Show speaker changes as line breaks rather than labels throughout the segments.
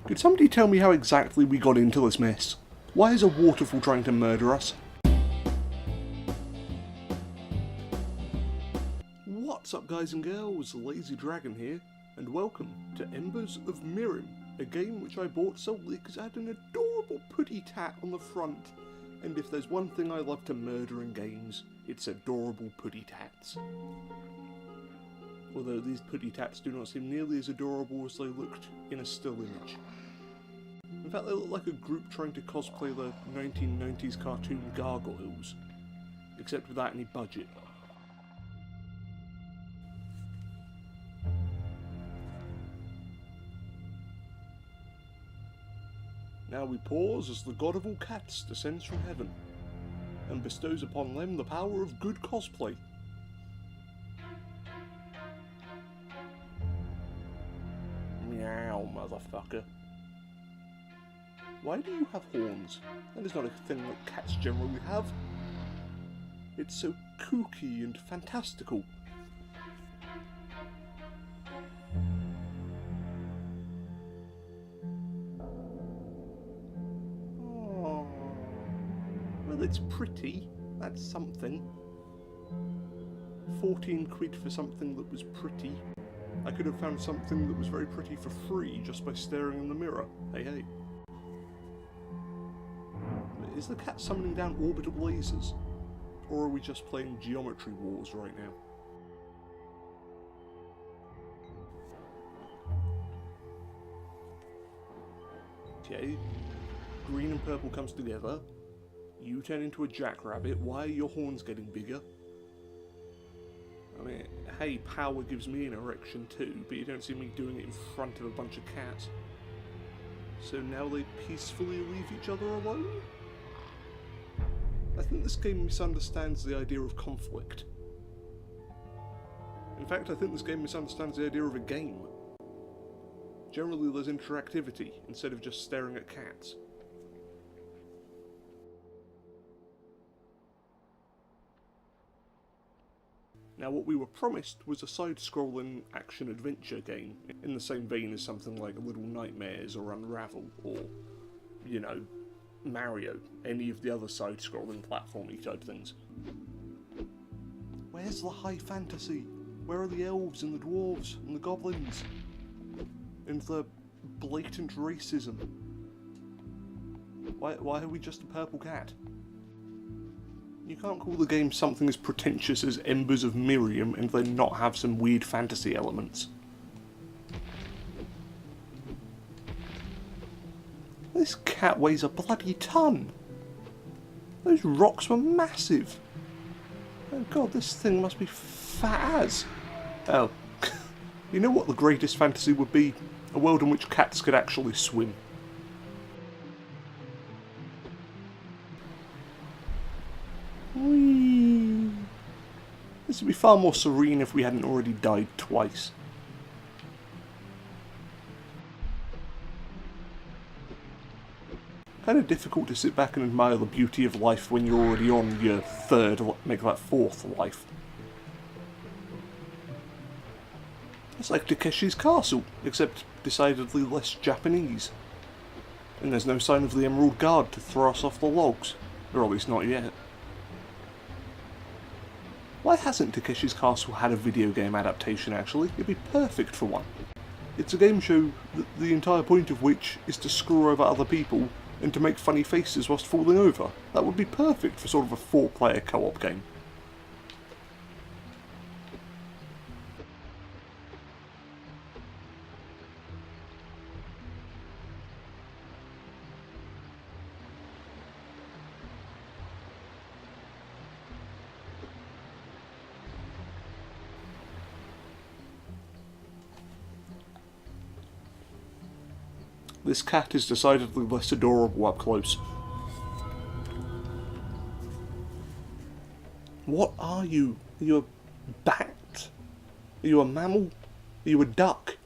Could somebody tell me how exactly we got into this mess? Why is a waterfall trying to murder us? What's up guys and girls, Lazy Dragon here, and welcome to Embers of Mirrim, a game which I bought solely because it had an adorable putty tat on the front, and if there's one thing I love to murder in games, it's adorable putty tats. Although these putty tats do not seem nearly as adorable as they looked in a still image. In fact, they look like a group trying to cosplay the 1990s cartoon Gargoyles, except without any budget. Now we pause as the god of all cats descends from heaven, and bestows upon them the power of good cosplay. Meow, motherfucker. Why do you have horns? That is not a thing that cats generally have. It's so kooky and fantastical. Oh, well, it's pretty. That's something. 14 quid for something that was pretty. I could have found something that was very pretty for free just by staring in the mirror. Hey, hey. Is the cat summoning down orbital lasers? Or are we just playing Geometry Wars right now? Okay. Green and purple comes together. You turn into a jackrabbit. Why are your horns getting bigger? I mean, hey, power gives me an erection too, but you don't see me doing it in front of a bunch of cats. So now they peacefully leave each other alone? I think this game misunderstands the idea of conflict. In fact, I think this game misunderstands the idea of a game. Generally there's interactivity, instead of just staring at cats. Now what we were promised was a side-scrolling action-adventure game, in the same vein as something like Little Nightmares or Unravel, or, you know, Mario, any of the other side-scrolling platformy type things. Where's the high fantasy? Where are the elves and the dwarves and the goblins? And the blatant racism? Why are we just a purple cat? You can't call the game something as pretentious as Embers of Mirrim and then not have some weird fantasy elements. This cat weighs a bloody ton! Those rocks were massive! Oh god, this thing must be fat as! Oh, you know what the greatest fantasy would be? A world in which cats could actually swim. Whee! This would be far more serene if we hadn't already died twice. Kind of difficult to sit back and admire the beauty of life when you're already on your third, make that fourth life. It's like Takeshi's Castle, except decidedly less Japanese. And there's no sign of the Emerald Guard to throw us off the logs, or at least not yet. Why hasn't Takeshi's Castle had a video game adaptation actually? It'd be perfect for one. It's a game show the entire point of which is to screw over other people and to make funny faces whilst falling over. That would be perfect for sort of a 4-player co-op game. This cat is decidedly less adorable up close. What are you? Are you a bat? Are you a mammal? Are you a duck?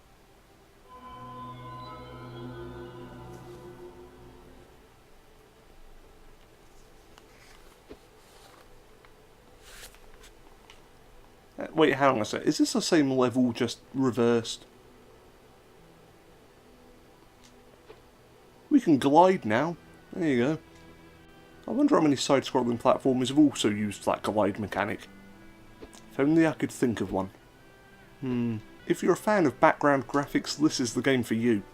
Wait, hang on a sec. Is this the same level, just reversed? we can glide now. There you go. I wonder how many side-scrolling platformers have also used that glide mechanic. If only I could think of one. If you're a fan of background graphics, this is the game for you.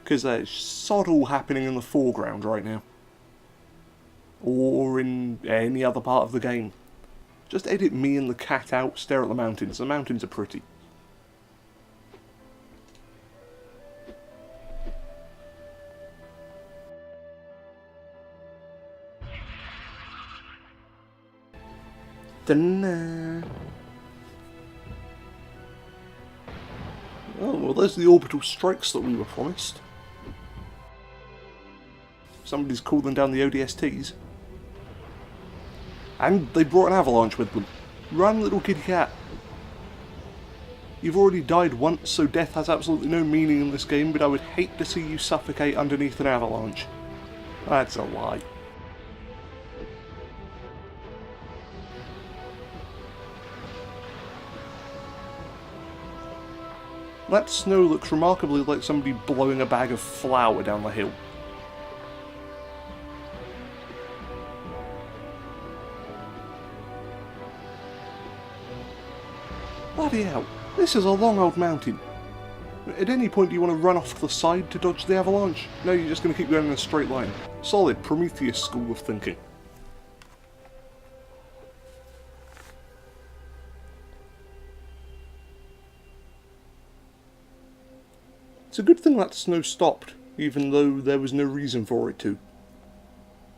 Because there's sod all happening in the foreground right now. Or in any other part of the game. Just edit me and the cat out, stare at the mountains. The mountains are pretty. Da-na. Oh, well, there's the orbital strikes that we were promised. Somebody's calling down the ODSTs. And they brought an avalanche with them. Run, little kitty cat. You've already died once, so death has absolutely no meaning in this game, but I would hate to see you suffocate underneath an avalanche. That's a lie. That snow looks remarkably like somebody blowing a bag of flour down the hill. Bloody hell, this is a long old mountain. At any point do you want to run off to the side to dodge the avalanche? No, you're just going to keep going in a straight line. Solid Prometheus school of thinking. It's a good thing that snow stopped, even though there was no reason for it to.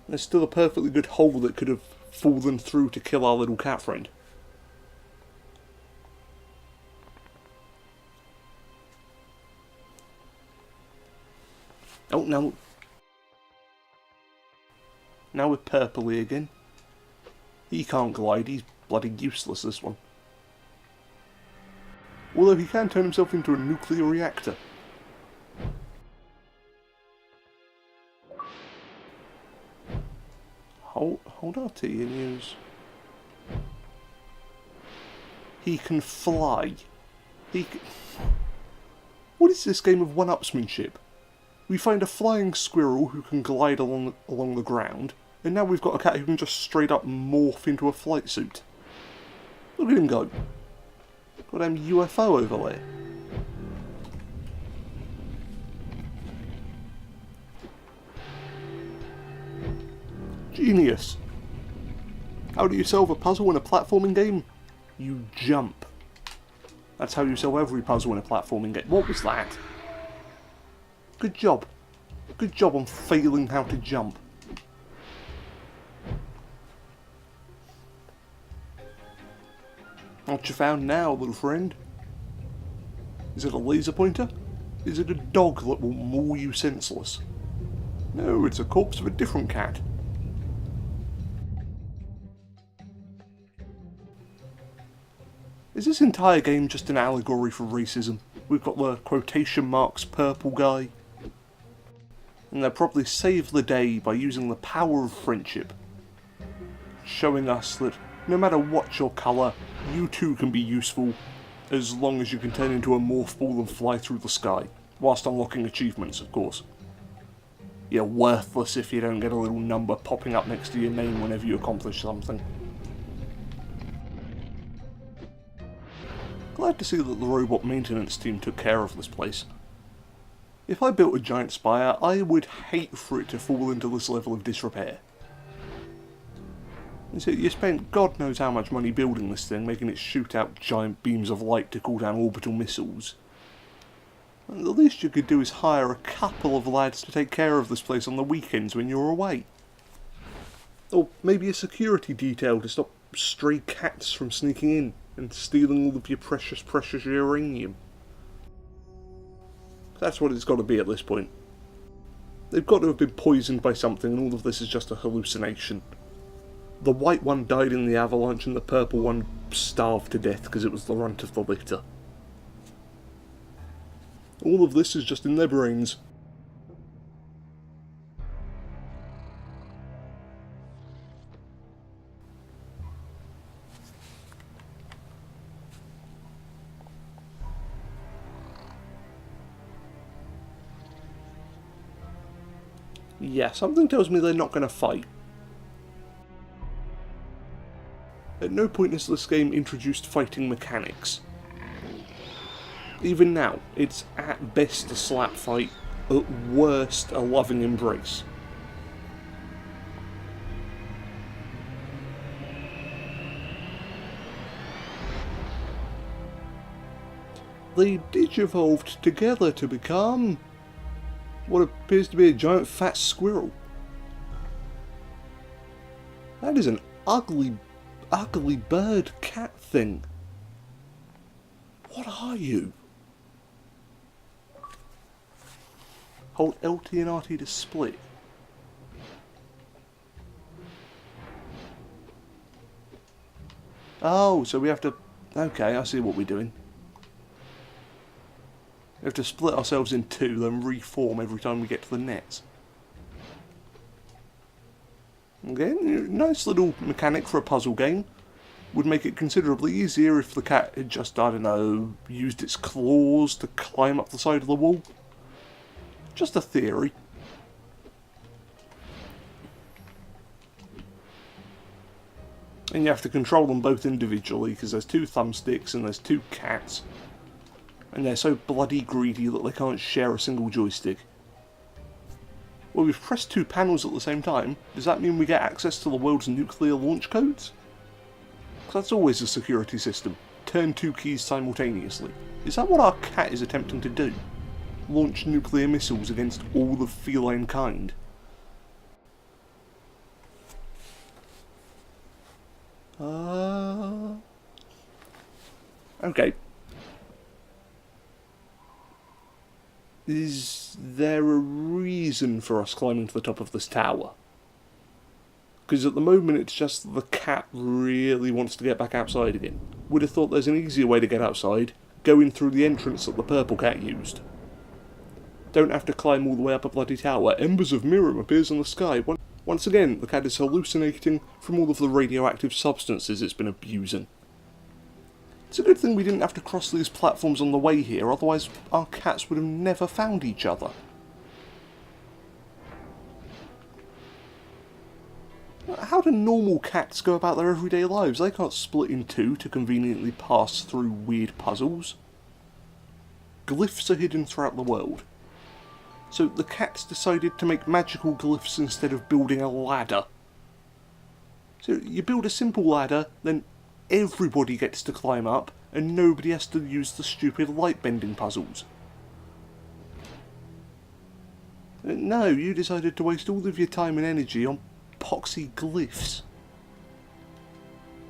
There's still a perfectly good hole that could have fallen through to kill our little cat friend. Oh no. Now we're purpley again. He can't glide, he's bloody useless, this one. Although he can turn himself into a nuclear reactor. Hold RT and use... He can fly. What is this game of one-upsmanship? We find a flying squirrel who can glide along the ground, and now we've got a cat who can just straight up morph into a flight suit. Look at him go. Goddamn UFO over there. Genius. How do you solve a puzzle in a platforming game? You jump. That's how you solve every puzzle in a platforming game. What was that? Good job. Good job on failing how to jump. What you found now, little friend? Is it a laser pointer? Is it a dog that will maul you senseless? No, it's a corpse of a different cat. Is this entire game just an allegory for racism? We've got the quotation marks purple guy. And they'll probably save the day by using the power of friendship. Showing us that no matter what your colour, you too can be useful, as long as you can turn into a morph ball and fly through the sky, whilst unlocking achievements, of course. You're worthless if you don't get a little number popping up next to your name whenever you accomplish something. Glad to see that the robot maintenance team took care of this place. If I built a giant spire, I would hate for it to fall into this level of disrepair. You spent God knows how much money building this thing, making it shoot out giant beams of light to call down orbital missiles. And the least you could do is hire a couple of lads to take care of this place on the weekends when you're away. Or maybe a security detail to stop stray cats from sneaking in and stealing all of your precious uranium. That's what it's got to be at this point. They've got to have been poisoned by something, and all of this is just a hallucination. The white one died in the avalanche, and the purple one starved to death because it was the runt of the litter. All of this is just in their brains. Yeah, something tells me they're not going to fight. At no point has this game introduced fighting mechanics. Even now, it's at best a slap fight, at worst a loving embrace. They digivolved together to become what appears to be a giant fat squirrel. That is an ugly, ugly bird cat thing. What are you? Hold LT and RT to split. Oh, so we have to... Okay, I see what we're doing. We have to split ourselves in two, then reform every time we get to the nets. Okay, nice little mechanic for a puzzle game. Would make it considerably easier if the cat had just, I don't know, used its claws to climb up the side of the wall. Just a theory. And you have to control them both individually, because there's two thumbsticks and there's two cats. And they're so bloody greedy that they can't share a single joystick. Well, we've pressed two panels at the same time. Does that mean we get access to the world's nuclear launch codes? Because that's always a security system. Turn two keys simultaneously. Is that what our cat is attempting to do? Launch nuclear missiles against all the feline kind? Okay. Is there a reason for us climbing to the top of this tower? Because at the moment it's just that the cat really wants to get back outside again. Would have thought there's an easier way to get outside, going through the entrance that the purple cat used. Don't have to climb all the way up a bloody tower. Embers of Mirrim appears in the sky. Once again, the cat is hallucinating from all of the radioactive substances it's been abusing. It's a good thing we didn't have to cross these platforms on the way here, otherwise our cats would have never found each other. How do normal cats go about their everyday lives? They can't split in two to conveniently pass through weird puzzles. Glyphs are hidden throughout the world. So the cats decided to make magical glyphs instead of building a ladder. So you build a simple ladder, then everybody gets to climb up, and nobody has to use the stupid light-bending puzzles. No, you decided to waste all of your time and energy on poxy glyphs.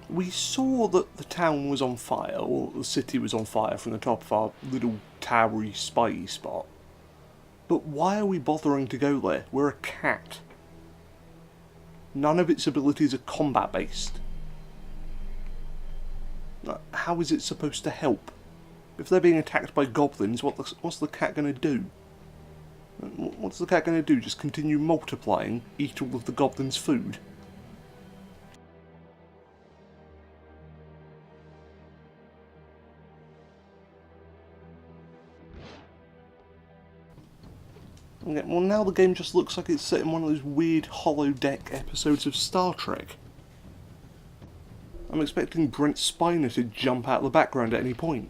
We saw that the town was on fire, or the city was on fire from the top of our little towery spy spot. But why are we bothering to go there? We're a cat. None of its abilities are combat-based. How is it supposed to help? If they're being attacked by goblins, what's the cat going to do? What's the cat going to do? Just continue multiplying, eat all of the goblins' food? Okay, well now the game just looks like it's set in one of those weird holodeck episodes of Star Trek. I'm expecting Brent Spiner to jump out of the background at any point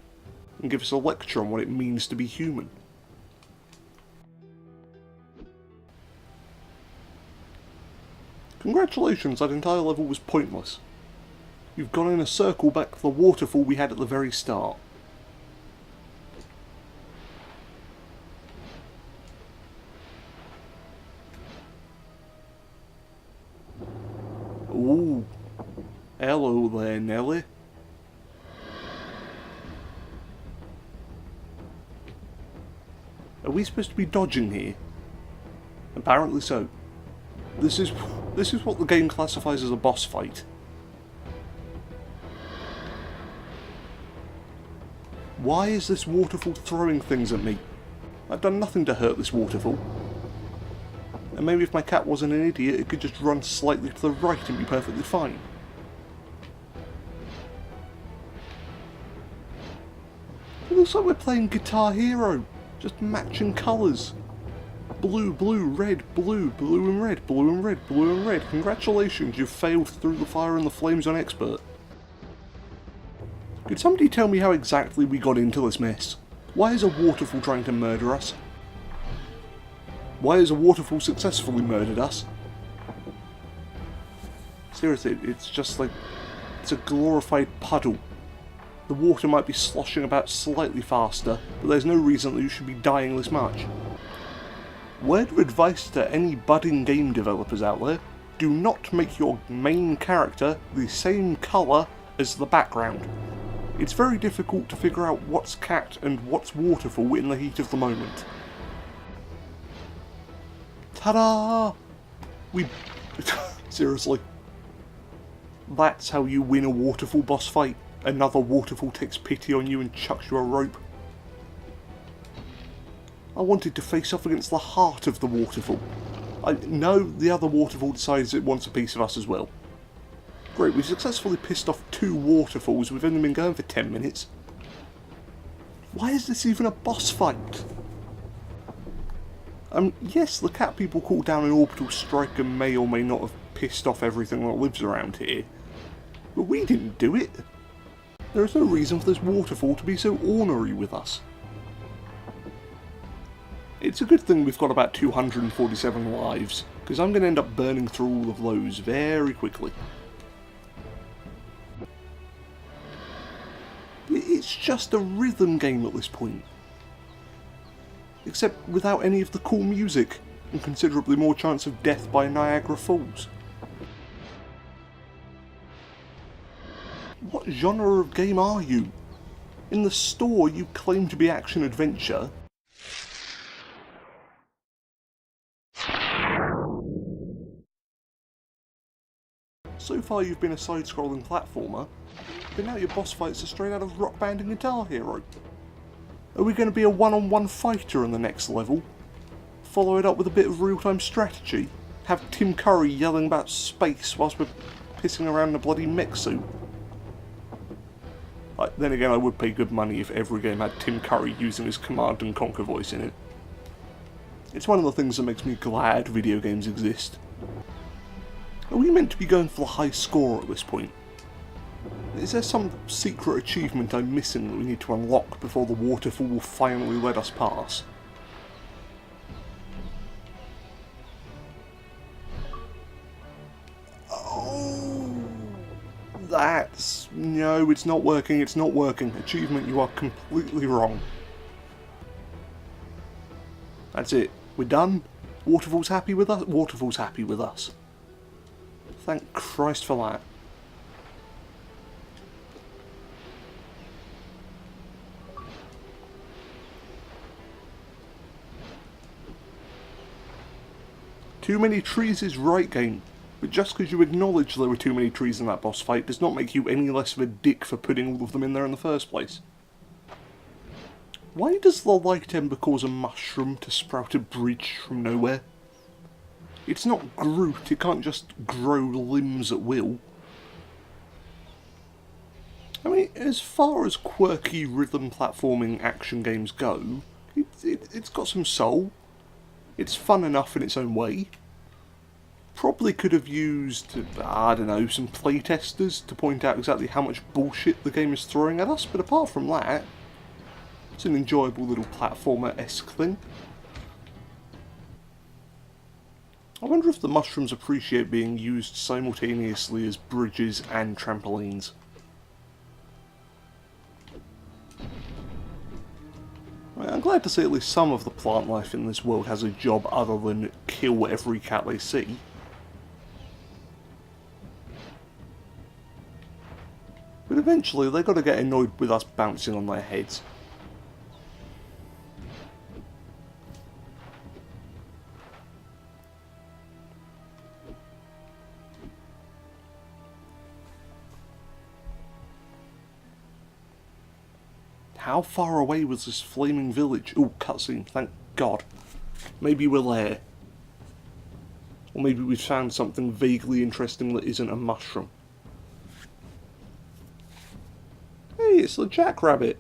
and give us a lecture on what it means to be human. Congratulations, that entire level was pointless. You've gone in a circle back to the waterfall we had at the very start. Ooh. Hello there, Nelly. Are we supposed to be dodging here? Apparently so. This is what the game classifies as a boss fight. Why is this waterfall throwing things at me? I've done nothing to hurt this waterfall. And maybe if my cat wasn't an idiot, it could just run slightly to the right and be perfectly fine. It looks like we're playing Guitar Hero, just matching colours. Blue, blue, red, blue, blue and red, blue and red, blue and red. Congratulations, you've failed through the fire and the flames on expert. Could somebody tell me how exactly we got into this mess? Why is a waterfall trying to murder us? Why has a waterfall successfully murdered us? Seriously, it's just like... it's a glorified puddle. The water might be sloshing about slightly faster, but there's no reason that you should be dying this much. Word of advice to any budding game developers out there, do not make your main character the same colour as the background. It's very difficult to figure out what's cat and what's waterfall in the heat of the moment. Ta-da! We... seriously. That's how you win a waterfall boss fight. Another waterfall takes pity on you and chucks you a rope. I wanted to face off against the heart of the waterfall. No, the other waterfall decides it wants a piece of us as well. Great, we've successfully pissed off 2 waterfalls. We've only been going for 10 minutes. Why is this even a boss fight? Yes, the cat people called down an orbital strike and may or may not have pissed off everything that lives around here. But we didn't do it. There is no reason for this waterfall to be so ornery with us. It's a good thing we've got about 247 lives, because I'm going to end up burning through all of those very quickly. It's just a rhythm game at this point. Except without any of the cool music, and considerably more chance of death by Niagara Falls. What genre of game are you? In the store you claim to be action-adventure. So far you've been a side-scrolling platformer, but now your boss fights are straight out of Rock Band and Guitar Hero. Are we going to be a one-on-one fighter in the next level? Follow it up with a bit of real-time strategy? Have Tim Curry yelling about space whilst we're pissing around in a bloody mech suit? Then again, I would pay good money if every game had Tim Curry using his Command and Conquer voice in it. It's one of the things that makes me glad video games exist. Are we meant to be going for the high score at this point? Is there some secret achievement I'm missing that we need to unlock before the waterfall will finally let us pass? Oh, that's... no, it's not working, it's not working. Achievement, you are completely wrong. That's it. We're done. Waterfall's happy with us? Waterfall's happy with us. Thank Christ for that. Too many trees is right, game, but just because you acknowledge there were too many trees in that boss fight does not make you any less of a dick for putting all of them in there in the first place. Why does the light ember cause a mushroom to sprout a bridge from nowhere? It's not Groot, it can't just grow limbs at will. I mean, as far as quirky rhythm platforming action games go, it's got some soul. It's fun enough in its own way. Probably could have used, I don't know, some playtesters to point out exactly how much bullshit the game is throwing at us, but apart from that, it's an enjoyable little platformer-esque thing. I wonder if the mushrooms appreciate being used simultaneously as bridges and trampolines. I'm glad to see at least some of the plant life in this world has a job other than kill every cat they see. But eventually they've got to get annoyed with us bouncing on their heads. How far away was this flaming village? Ooh, cutscene, thank God. Maybe we're there. Or maybe we've found something vaguely interesting that isn't a mushroom. Hey, it's the jackrabbit.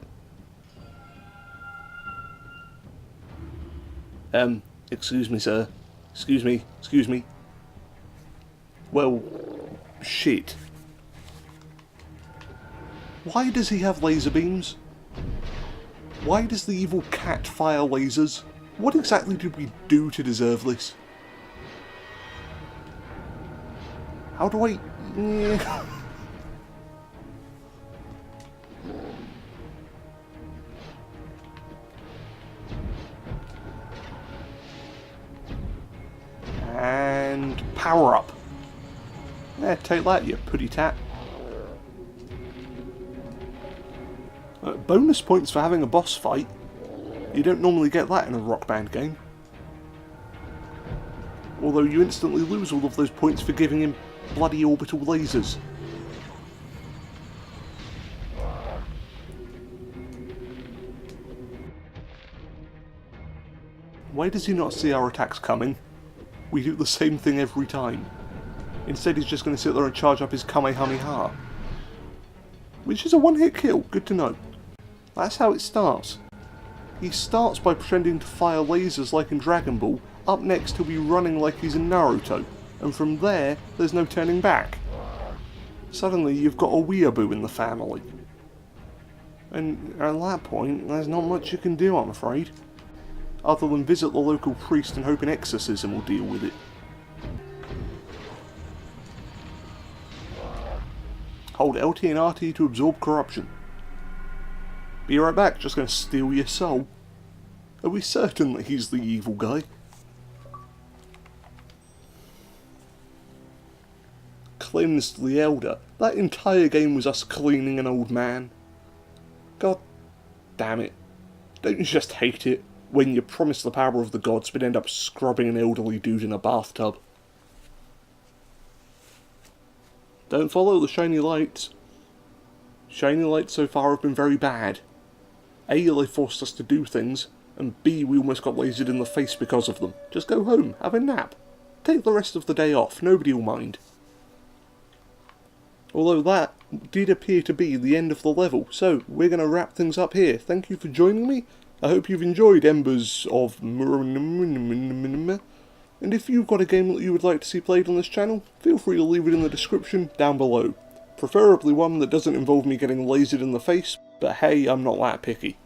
Excuse me, sir. Excuse me. Excuse me. Well, shit. Why does he have laser beams? Why does the evil cat fire lasers? What exactly did we do to deserve this? How do I... And power up. Yeah, take that, you putty tat. Bonus points for having a boss fight. You don't normally get that in a Rock Band game. Although you instantly lose all of those points for giving him bloody orbital lasers. Why does he not see our attacks coming? We do the same thing every time. Instead he's just going to sit there and charge up his Kamehame-cat. Which is a one-hit kill, good to know. That's how it starts. He starts by pretending to fire lasers like in Dragon Ball. Up next he'll be running like he's in Naruto. And from there, there's no turning back. Suddenly you've got a weeaboo in the family. And at that point, there's not much you can do, I'm afraid. Other than visit the local priest and hope an exorcism will deal with it. Hold LT and RT to absorb corruption. Be right back, just going to steal your soul. Are we certain that he's the evil guy? Cleansed the Elder. That entire game was us cleaning an old man. God damn it. Don't you just hate it when you promise the power of the gods but end up scrubbing an elderly dude in a bathtub? Don't follow the shiny lights. Shiny lights so far have been very bad. A, they forced us to do things, and B, we almost got lasered in the face because of them. Just go home, have a nap. Take the rest of the day off, nobody will mind. Although that did appear to be the end of the level, so we're going to wrap things up here. Thank you for joining me. I hope you've enjoyed Embers of Mirrim. And if you've got a game that you would like to see played on this channel, feel free to leave it in the description down below. Preferably one that doesn't involve me getting lasered in the face, but hey, I'm not that picky.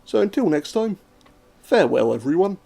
So until next time, farewell everyone.